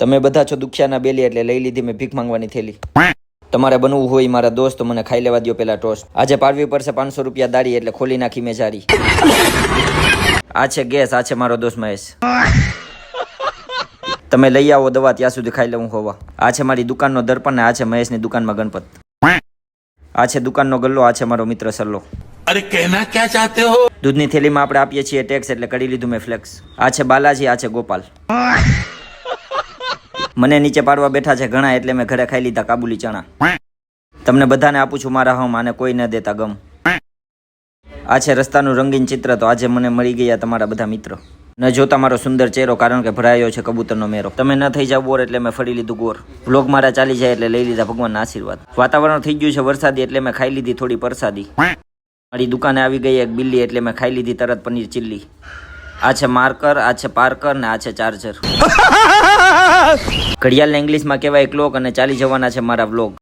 તમે બધા છો દુખિયાના બેલી એટલે લઈ લીધી મેં ભીખ માંગવાની થેલી. તમારે બનવું હોય મારા દોસ્ત તો મને ખાઈ લેવા દો પેલા ટોસ્ટ. આજે પાડવી પડશે 500 રૂપિયા દાડી એટલે ખોલી નાખી મેં જારી. આ છે ગેસ, આ છે મારો દોસ્ત મહેશ. તમે લઈ આવો દવા ત્યાં સુધી ખાઈ લઉં હોવા. આ છે મારી દુકાનનો દર્પણ ને આ છે મહેશની દુકાનમાં ગણપત. આ છે દુકાનનો ગલ્લો, આ છે મારો મિત્ર સલ્લો. અરે કહેના ક્યાં ચાહતે હો? દૂધની થેલીમાં આપણે આપીએ છીએ ટેક્સ એટલે કરી લીધું મેં ફ્લેક્સ. આ છે બાલાજી, આ છે ગોપાલ. મને નીચે પાડવા બેઠા છે ઘણા એટલે મેં ઘરે ખાઈ લીધા કાબુલી ચણા. તમને બધાને આપું છું મારા હમ, આને કોઈ ન દેતા ગમ. આ છે રસ્તાનું રંગીન ચિત્ર, તો આજે મને મળી ગયા તમારા બધા મિત્રો. ન જોતા મારો સુંદર ચહેરો કારણ કે ભરાયો છે કબૂતરનો મેરો. તમે ન થઈ જાવ બોર એટલે મેં ફરી લીધું ગોર. વ્લોગ મારા ચાલી જાય એટલે લઈ લીધા ભગવાનના આશીર્વાદ. વાતાવરણ થઈ ગયું છે વરસાદી એટલે મેં ખાઈ લીધી થોડી પરસાદી. મારી દુકાને આવી ગઈ એક બિલ્લી એટલે મેં ખાઈ લીધી તરત પનીર ચિલ્લી. આ છે માર્કર, આ છે પાર્કર ને આ છે ચાર્જર. ઘડિયાળને ઇંગ્લિશમાં કહેવાય ક્લોક અને ચાલી જવાના છે મારા વ્લોગ.